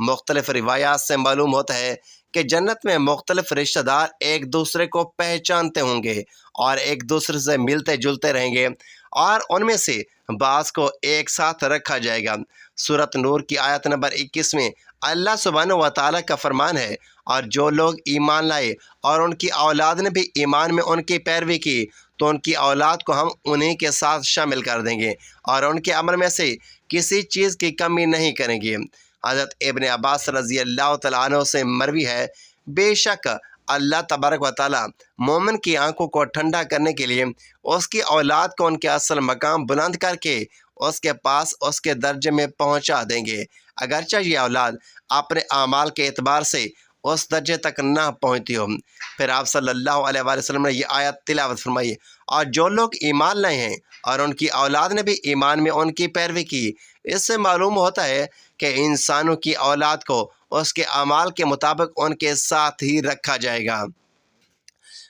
مختلف روایات سے معلوم ہوتا ہے کہ جنت میں مختلف رشتہ دار ایک دوسرے کو پہچانتے ہوں گے اور ایک دوسرے سے ملتے جلتے رہیں گے، اور ان میں سے بعض کو ایک ساتھ رکھا جائے گا۔ سورۃ نور کی آیت نمبر 21 میں اللہ سبحانہ و تعالیٰ کا فرمان ہے، اور جو لوگ ایمان لائے اور ان کی اولاد نے بھی ایمان میں ان کی پیروی کی تو ان کی اولاد کو ہم انہی کے ساتھ شامل کر دیں گے اور ان کے عمل میں سے کسی چیز کی کمی نہیں کریں گے۔ حضرت ابن عباس رضی اللہ تعالیٰ عنہ سے مروی ہے، بے شک اللہ تبارک و تعالیٰ مومن کی آنکھوں کو ٹھنڈا کرنے کے لیے اس کی اولاد کو ان کے اصل مقام بلند کر کے اس کے پاس اس کے درجے میں پہنچا دیں گے، اگرچہ یہ اولاد اپنے اعمال کے اعتبار سے اس درجے تک نہ پہنچتی ہو۔ پھر آپ صلی اللہ علیہ وآلہ وسلم نے یہ آیت تلاوت فرمائی، اور جو لوگ ایمان لائے ہیں اور ان کی اولاد نے بھی ایمان میں ان کی پیروی کی، اس سے معلوم ہوتا ہے کہ انسانوں کی اولاد کو اس کے اعمال کے مطابق ان کے ساتھ ہی رکھا جائے گا۔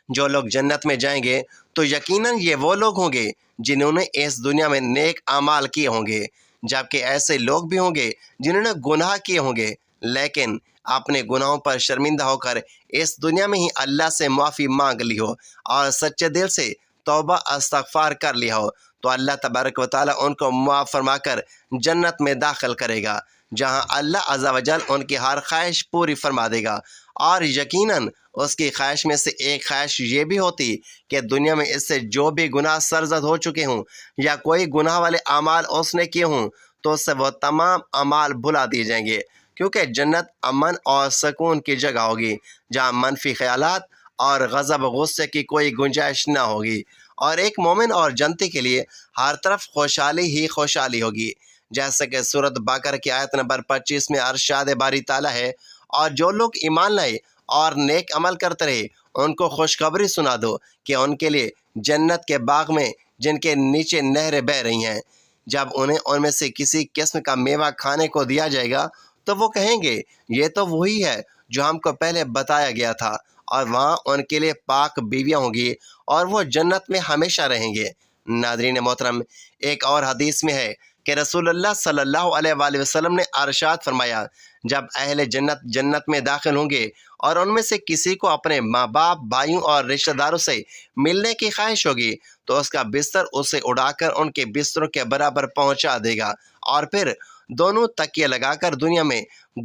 جو لوگ جنت میں جائیں گے تو یقیناً یہ وہ لوگ ہوں گے جنہوں نے اس دنیا میں نیک اعمال کیے ہوں گے، جبکہ ایسے لوگ بھی ہوں گے جنہوں نے گناہ کیے ہوں گے لیکن اپنے گناہوں پر شرمندہ ہو کر اس دنیا میں ہی اللہ سے معافی مانگ لی ہو اور سچے دل سے توبہ استغفار کر لیا ہو، تو اللہ تبارک و تعالیٰ ان کو معاف فرما کر جنت میں داخل کرے گا، جہاں اللہ عز و جل ان کی ہر خواہش پوری فرما دے گا۔ اور یقیناً اس کی خواہش میں سے ایک خواہش یہ بھی ہوتی کہ دنیا میں اس سے جو بھی گناہ سرزد ہو چکے ہوں یا کوئی گناہ والے اعمال اس نے کیے ہوں تو اس سے وہ تمام اعمال بھلا دیے جائیں گے، کیونکہ جنت امن اور سکون کی جگہ ہوگی جہاں منفی خیالات اور غضب و غصے کی کوئی گنجائش نہ ہوگی، اور ایک مومن اور جنتی کے لیے ہر طرف خوشحالی ہی خوشحالی ہوگی، جیسا کہ سورۃ بقرہ کی آیت نمبر 25 میں ارشاد باری تعالیٰ ہے، اور جو لوگ ایمان لائے اور نیک عمل کرتے رہے ان کو خوشخبری سنا دو کہ ان کے لیے جنت کے باغ میں جن کے نیچے نہریں بہہ رہی ہیں، جب انہیں ان میں سے کسی قسم کا میوہ کھانے کو دیا جائے گا تو وہ کہیں گے یہ تو وہی ہے جو ہم کو پہلے بتایا گیا تھا، اور وہاں ان کے لیے پاک بیویاں ہوں گی اور وہ جنت میں ہمیشہ رہیں گے۔ ناظرین محترم، ایک اور حدیث میں ہے کہ رسول اللہ صلی اللہ علیہ وآلہ وسلم نے ارشاد فرمایا، جب اہل جنت جنت میں داخل ہوں گے اور ان میں سے کسی کو اپنے ماں باپ، بھائیوں اور رشتہ داروں سے ملنے کی خواہش ہوگی تو اس کا بستر اسے اڑا کر ان کے بستروں کے برابر پہنچا دے گا، اور پھر دونوں تکیے لگا کر دنیا میں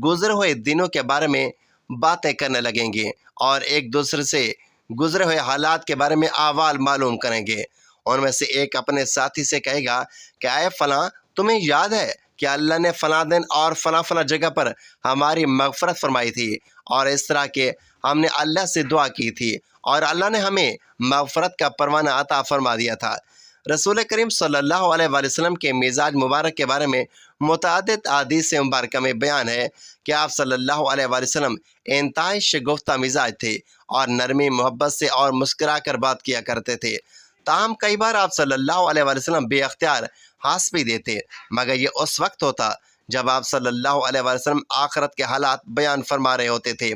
گزرے ہوئے دنوں کے بارے میں باتیں کرنے لگیں گے اور ایک دوسرے سے گزرے ہوئے حالات کے بارے میں احوال معلوم کریں گے۔ ان میں سے ایک اپنے ساتھی سے کہے گا کہ اے فلاں، تمہیں یاد ہے کہ اللہ نے فلاں دن اور فلاں فلاں جگہ پر ہماری مغفرت فرمائی تھی، اور اس طرح کے ہم نے اللہ سے دعا کی تھی اور اللہ نے ہمیں مغفرت کا پروانہ عطا فرما دیا تھا۔ رسول کریم صلی اللہ علیہ وآلہ وسلم کے مزاج مبارک کے بارے میں متعدد احادیث مبارکہ میں بیان ہے کہ آپ صلی اللہ علیہ وآلہ وسلم انتہائی شگفتہ مزاج تھے اور نرمی محبت سے اور مسکرا کر بات کیا کرتے تھے، تاہم کئی بار آپ صلی اللہ علیہ وآلہ وسلم بے اختیار ہنس بھی دیتے، مگر یہ اس وقت ہوتا جب آپ صلی اللہ علیہ وآلہ وسلم آخرت کے حالات بیان فرما رہے ہوتے تھے۔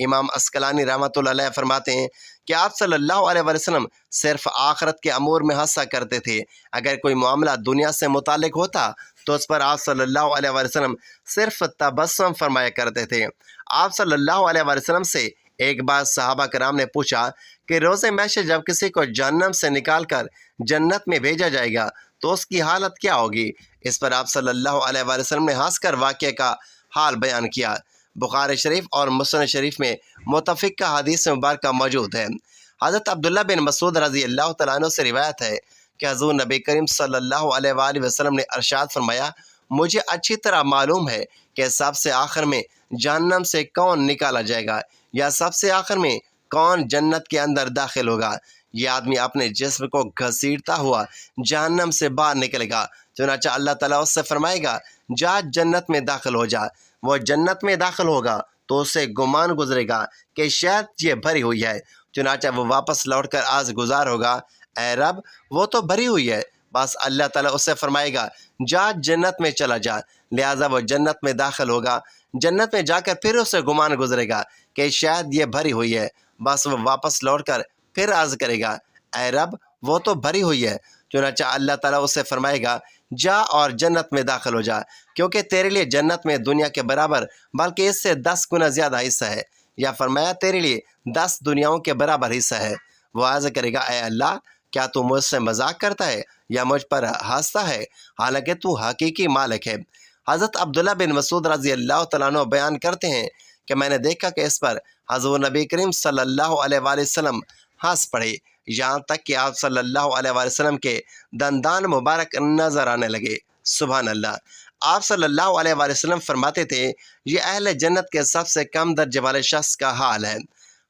امام عسقلانی رحمۃ اللہ علیہ فرماتے ہیں کہ آپ صلی اللہ علیہ وآلہ وسلم صرف آخرت کے امور میں ہنسا کرتے تھے، اگر کوئی معاملہ دنیا سے متعلق ہوتا تو اس پر آپ صلی اللہ علیہ وآلہ وسلم صرف تبسم فرمایا کرتے تھے۔ آپ صلی اللہ علیہ وآلہ وسلم سے ایک بار صحابہ کرام نے پوچھا کہ روز محشر جب کسی کو جہنم سے نکال کر جنت میں بھیجا جائے گا تو اس کی حالت کیا ہوگی؟ اس پر آپ صلی اللہ علیہ وآلہ وسلم نے ہنس کر واقعے کا حال بیان کیا۔ بخاری شریف اور مسلم شریف میں متفقہ حدیث مبارکہ موجود ہے۔ حضرت عبداللہ بن مسعود رضی اللہ تعالیٰ عنہ سے روایت ہے کہ حضور نبی کریم صلی اللہ علیہ وآلہ وسلم نے ارشاد فرمایا، مجھے اچھی طرح معلوم ہے کہ سب سے آخر میں جہنم سے کون نکالا جائے گا، یا سب سے آخر میں کون جنت کے اندر داخل ہوگا۔ یہ آدمی اپنے جسم کو گھسیٹتا ہوا جہنم سے باہر نکلے گا، چنانچہ اللہ تعالیٰ اس سے فرمائے گا جا جنت میں داخل ہو جا۔ وہ جنت میں داخل ہوگا تو اسے گمان گزرے گا کہ شاید یہ بھری ہوئی ہے، چنانچہ وہ واپس لوٹ کر آج گزار ہوگا، اے رب وہ تو بھری ہوئی ہے، بس اللہ تعالیٰ اس سے فرمائے گا جا جنت میں چلا جا، لہٰذا وہ جنت میں داخل ہوگا۔ جنت میں جا کر پھر اسے گمان گزرے گا کہ شاید یہ بھری ہوئی ہے، بس وہ واپس لوٹ کر پھر عرض کرے گا اے رب وہ تو بھری ہوئی ہے، چنانچہ اللہ تعالیٰ اس سے فرمائے گا جا اور جنت میں داخل ہو جا، کیونکہ تیرے لیے جنت میں دنیا کے برابر بلکہ اس سے 10 گنا زیادہ حصہ ہے، یا فرمایا تیرے لیے 10 دنیاؤں کے برابر حصہ ہے۔ وہ عرض کرے گا اے اللہ، کیا تو مجھ سے مذاق کرتا ہے یا مجھ پر ہنستا ہے، حالانکہ تو حقیقی مالک ہے۔ حضرت عبداللہ بن مسعود رضی اللہ تعالیٰ عنہ بیان کرتے ہیں کہ میں نے دیکھا کہ اس پر حضور نبی کریم صلی اللہ علیہ وآلہ وسلم ہنس پڑے، یہاں تک کہ آپ صلی اللہ علیہ وآلہ وسلم کے دندان مبارک نظر آنے لگے۔ سبحان اللہ۔ آپ صلی اللہ علیہ وآلہ وسلم فرماتے تھے یہ اہل جنت کے سب سے کم درجے والے شخص کا حال ہے۔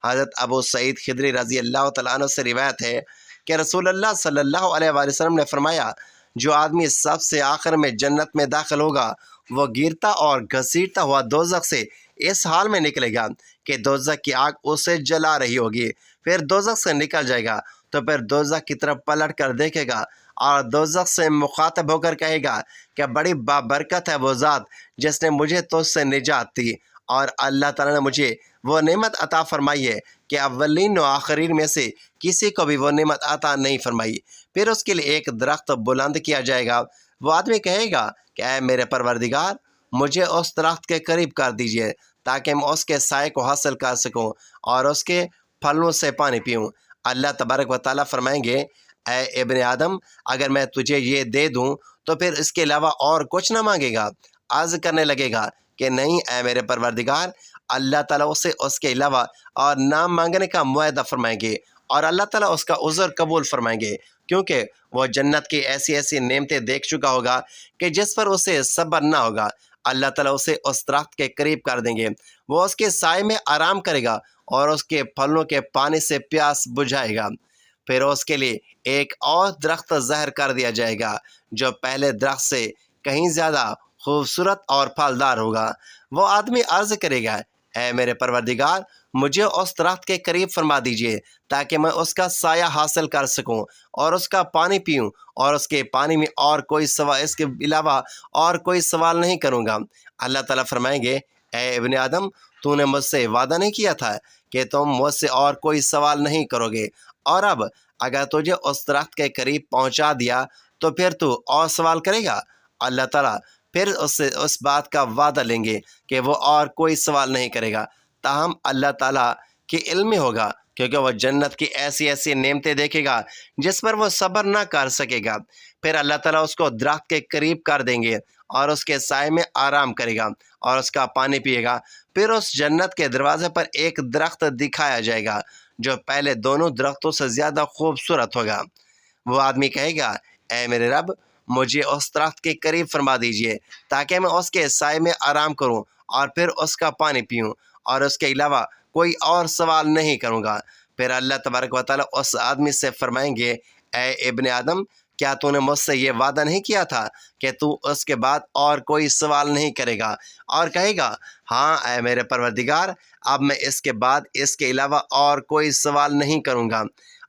حضرت ابو سعید خدری رضی اللہ تعالیٰ عنہ سے روایت ہے کہ رسول اللہ صلی اللہ علیہ وآلہ وسلم نے فرمایا جو آدمی سب سے آخر میں جنت میں داخل ہوگا وہ گرتا اور گھسیٹتا ہوا دوزخ سے اس حال میں نکلے گا کہ دوزخ کی آگ اسے جلا رہی ہوگی، پھر دوزخ سے نکل جائے گا تو پھر دوزخ کی طرف پلٹ کر دیکھے گا اور دوزخ سے مخاطب ہو کر کہے گا کہ بڑی بابرکت ہے وہ ذات جس نے مجھے تجھ سے نجات دی، اور اللہ تعالیٰ نے مجھے وہ نعمت عطا فرمائی ہے کہ اولین و آخرین میں سے کسی کو بھی وہ نعمت عطا نہیں فرمائی۔ پھر اس کے لیے ایک درخت بلند کیا جائے گا، وہ آدمی کہے گا کہ اے میرے پروردگار، مجھے اس درخت کے قریب کر دیجئے تاکہ میں اس کے سائے کو حاصل کر سکوں اور اس کے پھلوں سے پانی پیوں۔ اللہ تبارک و تعالیٰ فرمائیں گے اے ابن آدم، اگر میں تجھے یہ دے دوں تو پھر اس کے علاوہ اور کچھ نہ مانگے گا؟ عرض کرنے لگے گا کہ نہیں اے میرے پروردگار۔ اللہ تعالیٰ اسے اس کے علاوہ اور نہ مانگنے کا معاہدہ فرمائیں گے، اور اللہ تعالیٰ اس کا عذر قبول فرمائیں گے، کیونکہ وہ جنت کی ایسی ایسی نعمتیں دیکھ چکا ہوگا کہ جس پر اسے صبر نہ ہوگا۔ اللہ تعالیٰ اسے اس درخت کے قریب کر دیں گے، وہ اس کے سائے میں آرام کرے گا اور اس کے پھلوں کے پانی سے پیاس بجھائے گا۔ پھر اس کے لیے ایک اور درخت ظاہر کر دیا جائے گا جو پہلے درخت سے کہیں زیادہ خوبصورت اور پھلدار ہوگا۔ وہ آدمی عرض کرے گا اے میرے پروردگار، مجھے اس درخت کے قریب فرما دیجئے تاکہ میں اس کا سایہ حاصل کر سکوں اور اس کا پانی پیوں، اور اس کے پانی میں اور کوئی سوال اس کے علاوہ اور کوئی سوال نہیں کروں گا۔ اللہ تعالیٰ فرمائیں گے اے ابن آدم، تو نے مجھ سے وعدہ نہیں کیا تھا کہ تم مجھ سے اور کوئی سوال نہیں کرو گے، اور اب اگر تجھے اس درخت کے قریب پہنچا دیا تو پھر تو اور سوال کرے گا؟ اللہ تعالیٰ پھر اس سے اس بات کا وعدہ لیں گے کہ وہ اور کوئی سوال نہیں کرے گا، تاہم اللہ تعالیٰ کے علم میں ہوگا، کیونکہ وہ جنت کی ایسی ایسی نعمتیں دیکھے گا جس پر وہ صبر نہ کر سکے گا۔ پھر اللہ تعالیٰ اس کو درخت کے قریب کر دیں گے اور اس کے سائے میں آرام کرے گا اور اس کا پانی پیے گا۔ پھر اس جنت کے دروازے پر ایک درخت دکھایا جائے گا جو پہلے دونوں درختوں سے زیادہ خوبصورت ہوگا۔ وہ آدمی کہے گا اے میرے رب، مجھے اس درخت کے قریب فرما دیجئے تاکہ میں اس کے سائے میں آرام کروں اور پھر اس کا پانی پیوں، اور اس کے علاوہ کوئی اور سوال نہیں کروں گا۔ پھر اللہ تبارک و تعالیٰ اس آدمی سے فرمائیں گے اے ابن آدم، کیا تو نے مجھ سے یہ وعدہ نہیں کیا تھا کہ تو اس کے بعد اور کوئی سوال نہیں کرے گا؟ اور کہے گا ہاں اے میرے پروردگار، اب میں اس کے بعد اس کے علاوہ اور کوئی سوال نہیں کروں گا۔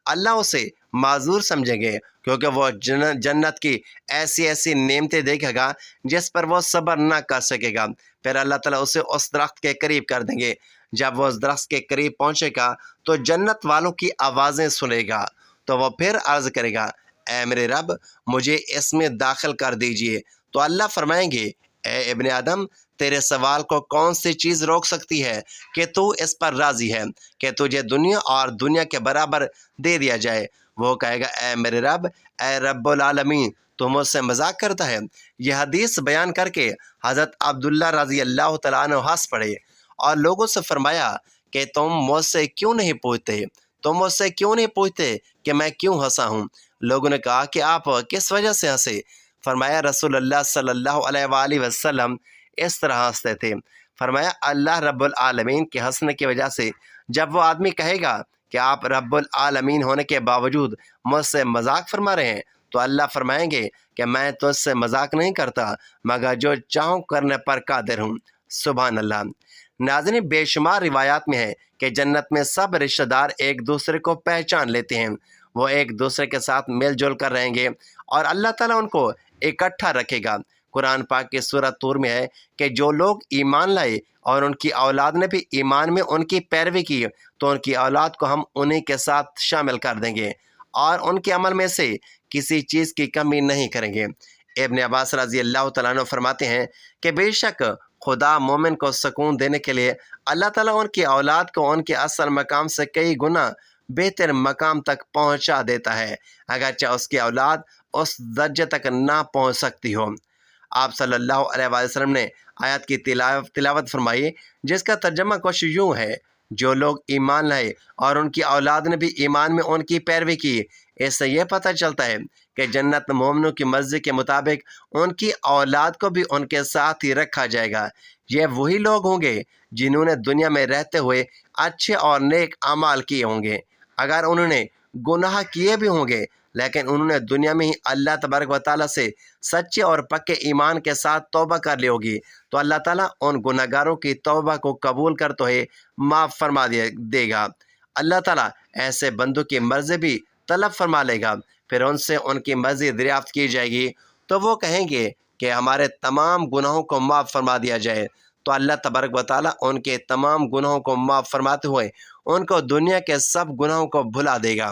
اللہ اسے معذور سمجھیں گے کیونکہ وہ جنت کی ایسی ایسی نعمتیں دیکھے گا جس پر وہ صبر نہ کر سکے گا۔ پھر اللہ تعالیٰ اسے اس درخت کے قریب کر دیں گے۔ جب وہ اس درخت کے قریب پہنچے گا تو جنت والوں کی آوازیں سنے گا، تو وہ پھر عرض کرے گا اے میرے رب، مجھے اس میں داخل کر دیجئے۔ تو اللہ فرمائیں گے اے ابن آدم، تیرے سوال کو کون سی چیز روک سکتی ہے کہ تو اس پر راضی ہے کہ تجھے دنیا اور دنیا کے برابر دے دیا جائے؟ وہ کہے گا اے میرے رب، اے رب العالمین، تو مجھ سے مذاق کرتا ہے؟ یہ حدیث بیان کر کے حضرت عبداللہ رضی اللہ تعالیٰ عنہ ہنس پڑے اور لوگوں سے فرمایا کہ تم مجھ سے کیوں نہیں پوچھتے کہ میں کیوں ہنسا ہوں؟ لوگوں نے کہا کہ آپ کس وجہ سے ہنسے؟ فرمایا رسول اللہ صلی اللہ علیہ وآلہ وسلم اس طرح ہنستے تھے۔ فرمایا اللہ رب العالمین کے ہنسنے کی وجہ سے جب وہ آدمی کہے گا کہ آپ رب العالمین ہونے کے باوجود مجھ سے مذاق فرما رہے ہیں، تو اللہ فرمائیں گے کہ میں تجھ سے مذاق نہیں کرتا مگر جو چاہوں کرنے پر قادر ہوں۔ سبحان اللہ۔ ناظرین، بے شمار روایات میں ہے کہ جنت میں سب رشتہ دار ایک دوسرے کو پہچان لیتے ہیں، وہ ایک دوسرے کے ساتھ مل جل کر رہیں گے اور اللہ تعالیٰ ان کو اکٹھا رکھے گا۔ قرآن پاک کی سورۃ طور میں ہے کہ جو لوگ ایمان لائے اور ان کی اولاد نے بھی ایمان میں ان کی پیروی کی تو ان کی اولاد کو ہم انہی کے ساتھ شامل کر دیں گے اور ان کے عمل میں سے کسی چیز کی کمی نہیں کریں گے۔ ابن عباس رضی اللہ تعالیٰ عنہ فرماتے ہیں کہ بے شک خدا مومن کو سکون دینے کے لیے اللہ تعالیٰ ان کی اولاد کو ان کے اصل مقام سے کئی گنا بہتر مقام تک پہنچا دیتا ہے، اگرچہ اس کی اولاد اس درجے تک نہ پہنچ سکتی ہو۔ آپ صلی اللہ علیہ وآلہ وسلم نے آیات کی تلاوت فرمائی، جس کا ترجمہ کچھ یوں ہے: جو لوگ ایمان لائے اور ان کی اولاد نے بھی ایمان میں ان کی پیروی کی، اس سے یہ پتہ چلتا ہے کہ جنت مومنوں کی مرضی کے مطابق ان کی اولاد کو بھی ان کے ساتھ ہی رکھا جائے گا۔ یہ وہی لوگ ہوں گے جنہوں نے دنیا میں رہتے ہوئے اچھے اور نیک اعمال کیے ہوں گے۔ اگر انہوں نے گناہ کیے بھی ہوں گے لیکن انہوں نے دنیا میں ہی اللہ تبارک و تعالیٰ سے سچے اور پکے ایمان کے ساتھ توبہ کر لی ہوگی، تو اللہ تعالیٰ ان گناہ گاروں کی توبہ کو قبول کرتے ہوئے معاف فرما دے گا۔ اللہ تعالیٰ ایسے بندوں کی مرضی بھی طلب فرما لے گا، پھر ان سے ان کی مرضی دریافت کی جائے گی، تو وہ کہیں گے کہ ہمارے تمام گناہوں کو معاف فرما دیا جائے، تو اللہ تبارک و تعالیٰ ان کے تمام گناہوں کو معاف فرماتے ہوئے ان کو دنیا کے سب گناہوں کو بھلا دے گا۔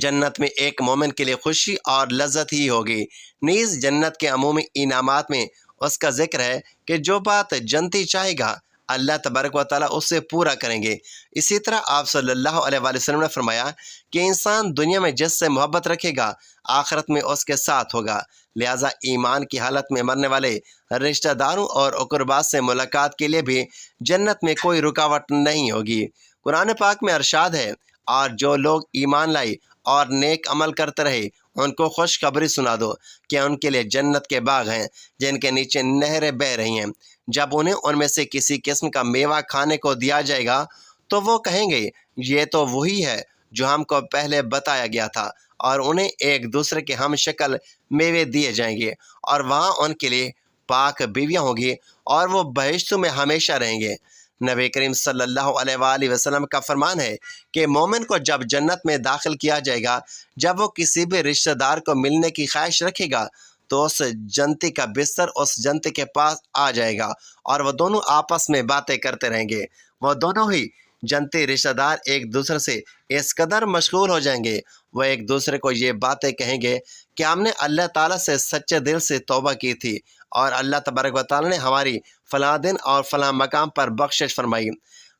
جنت میں ایک مومن کے لیے خوشی اور لذت ہی ہوگی۔ نیز جنت کے عمومی انعامات میں اس کا ذکر ہے کہ جو بات جنتی چاہے گا اللہ تبارک و تعالیٰ اسے پورا کریں گے۔ اسی طرح آپ صلی اللہ علیہ وآلہ وسلم نے فرمایا کہ انسان دنیا میں جس سے محبت رکھے گا آخرت میں اس کے ساتھ ہوگا، لہٰذا ایمان کی حالت میں مرنے والے رشتہ داروں اور اقربا سے ملاقات کے لیے بھی جنت میں کوئی رکاوٹ نہیں ہوگی۔ قرآن پاک میں ارشاد ہے، اور جو لوگ ایمان لائے اور نیک عمل کرتے رہے ان کو خوشخبری سنا دو کہ ان کے لیے جنت کے باغ ہیں جن کے نیچے نہریں بہہ رہی ہیں۔ جب انہیں ان میں سے کسی قسم کا میوہ کھانے کو دیا جائے گا تو وہ کہیں گے یہ تو وہی ہے جو ہم کو پہلے بتایا گیا تھا، اور انہیں ایک دوسرے کے ہم شکل میوے دیے جائیں گے، اور وہاں ان کے لیے پاک بیویاں ہوں گی اور وہ بہشتوں میں ہمیشہ رہیں گے۔ نبی کریم صلی اللہ علیہ وآلہ وسلم کا فرمان ہے کہ مومن کو جب جنت میں داخل کیا جائے گا، جب وہ کسی بھی رشتہ دار کو ملنے کی خواہش رکھے گا تو اس جنتی کا بستر اس جنتی کے پاس آ جائے گا اور وہ دونوں آپس میں باتیں کرتے رہیں گے۔ وہ دونوں ہی جنتی رشتہ دار ایک دوسرے سے اس قدر مشغول ہو جائیں گے، وہ ایک دوسرے کو یہ باتیں کہیں گے کہ ہم نے اللہ تعالیٰ سے سچے دل سے توبہ کی تھی اور اللہ تبارک و تعالیٰ نے ہماری فلاں دن اور فلاں مقام پر بخشش فرمائی۔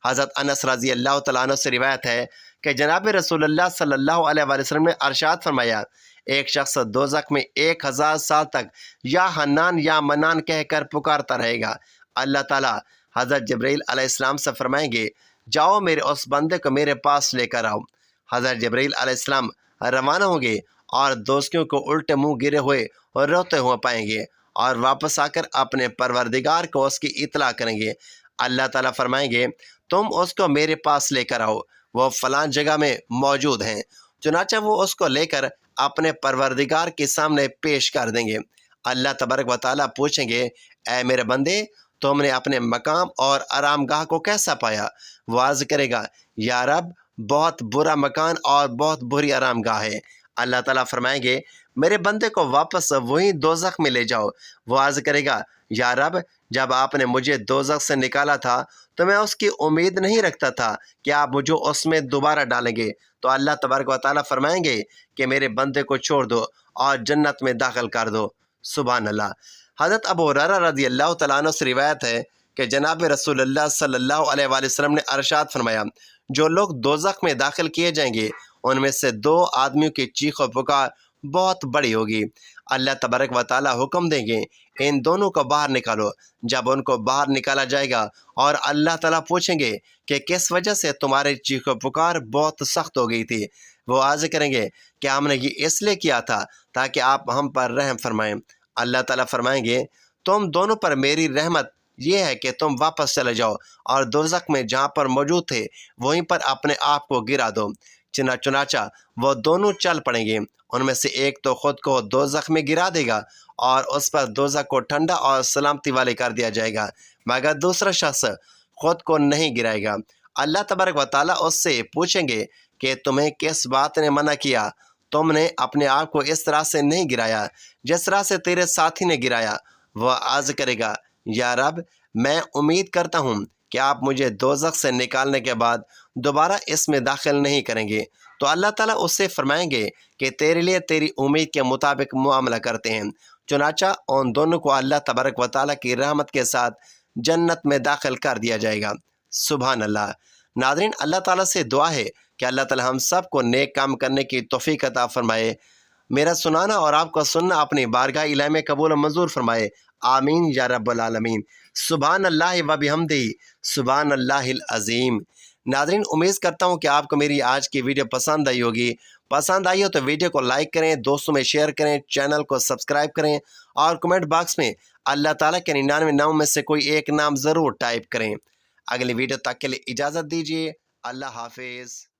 حضرت انس رضی اللہ تعالیٰ عنہ سے روایت ہے کہ جناب رسول اللہ صلی اللہ علیہ وآلہ وسلم نے ارشاد فرمایا، ایک شخص دوزخ میں 1000 سال تک یا حنان یا منان کہہ کر پکارتا رہے گا۔ اللہ تعالیٰ حضرت جبرائیل علیہ السلام سے فرمائیں گے، جاؤ میرے اس بندے کو میرے پاس لے کر آؤ۔ حضرت جبرائیل علیہ السلام روانہ ہوں گے اور دوستوں کو الٹے منہ گرے ہوئے اور روتے ہوئے پائیں گے اور واپس آ کر اپنے پروردگار کو اس کی اطلاع کریں گے۔ اللہ تعالیٰ فرمائیں گے، تم اس کو میرے پاس لے کر آؤ، وہ فلاں جگہ میں موجود ہیں۔ چنانچہ وہ اس کو لے کر اپنے پروردگار کے سامنے پیش کر دیں گے۔ اللہ تبارک و تعالیٰ پوچھیں گے، اے میرے بندے، تم نے اپنے مقام اور آرام گاہ کو کیسا پایا؟ وہ عرض کرے گا، یا رب، بہت برا مکان اور بہت بری آرام گاہ ہے۔ اللہ تعالیٰ فرمائیں گے، میرے بندے کو واپس وہیں دوزخ میں لے جاؤ۔ وہ عرض کرے گا، یا رب، جب آپ نے مجھے دوزخ سے نکالا تھا تو میں اس کی امید نہیں رکھتا تھا کہ آپ مجھے اس میں دوبارہ ڈالیں گے۔ تو اللہ تبارک و تعالیٰ فرمائیں گے کہ میرے بندے کو چھوڑ دو اور جنت میں داخل کر دو۔ سبحان اللہ۔ حضرت ابو ہریرہ رضی اللہ تعالیٰ عنہ سے روایت ہے کہ جناب رسول اللہ صلی اللہ علیہ وآلہ وسلم نے ارشاد فرمایا، جو لوگ دوزخ میں داخل کیے جائیں گے ان میں سے 2 آدمیوں کی چیخ و پکار بہت بڑی ہوگی۔ اللہ تبارک و تعالیٰ حکم دیں گے، ان دونوں کو باہر نکالو۔ جب ان کو باہر نکالا جائے گا اور اللہ تعالیٰ پوچھیں گے کہ کس وجہ سے تمہاری چیخ و پکار بہت سخت ہو گئی تھی، وہ عرض کریں گے کہ ہم نے یہ اس لیے کیا تھا تاکہ آپ ہم پر رحم فرمائیں۔ اللہ تعالیٰ فرمائیں گے، تم دونوں پر میری رحمت یہ ہے کہ تم واپس چلے جاؤ اور دوزخ میں جہاں پر موجود تھے وہیں پر اپنے آپ کو گرا دو۔ چنانچہ وہ دونوں چل پڑیں گے، ان میں سے ایک تو خود کو دوزخ میں گرا دے گا اور اس پر دوزخ کو ٹھنڈا اور سلامتی والے کر دیا جائے گا، مگر دوسرا شخص خود کو نہیں گرائے گا۔ اللہ تبارک و تعالیٰ اس سے پوچھیں گے کہ تمہیں کس بات نے منع کیا؟ تم نے اپنے آپ کو اس طرح سے نہیں گرایا جس طرح سے تیرے ساتھی نے گرایا۔ وہ عرض کرے گا، یا رب، میں امید کرتا ہوں کہ آپ مجھے دوزخ سے نکالنے کے بعد دوبارہ اس میں داخل نہیں کریں گے، تو اللہ تعالیٰ اس سے فرمائیں گے کہ تیرے لیے تیری امید کے مطابق معاملہ کرتے ہیں۔ چنانچہ ان دونوں کو اللہ تبارک و تعالیٰ کی رحمت کے ساتھ جنت میں داخل کر دیا جائے گا۔ سبحان اللہ۔ ناظرین، اللہ تعالیٰ سے دعا ہے کہ اللہ تعالیٰ ہم سب کو نیک کام کرنے کی توفیق عطا فرمائے۔ میرا سنانا اور آپ کا سننا اپنی بارگاہ الہی میں قبول و منظور فرمائے، آمین یا رب العالمین۔ سبحان اللہ و بحمدہ، سبحان اللہ العظیم۔ ناظرین، امید کرتا ہوں کہ آپ کو میری آج کی ویڈیو پسند آئی ہوگی۔ پسند آئی ہو تو ویڈیو کو لائک کریں، دوستوں میں شیئر کریں، چینل کو سبسکرائب کریں اور کمنٹ باکس میں اللہ تعالیٰ کے 99 نام میں سے کوئی ایک نام ضرور ٹائپ کریں۔ اگلی ویڈیو تک کے لیے اجازت دیجیے۔ اللہ حافظ۔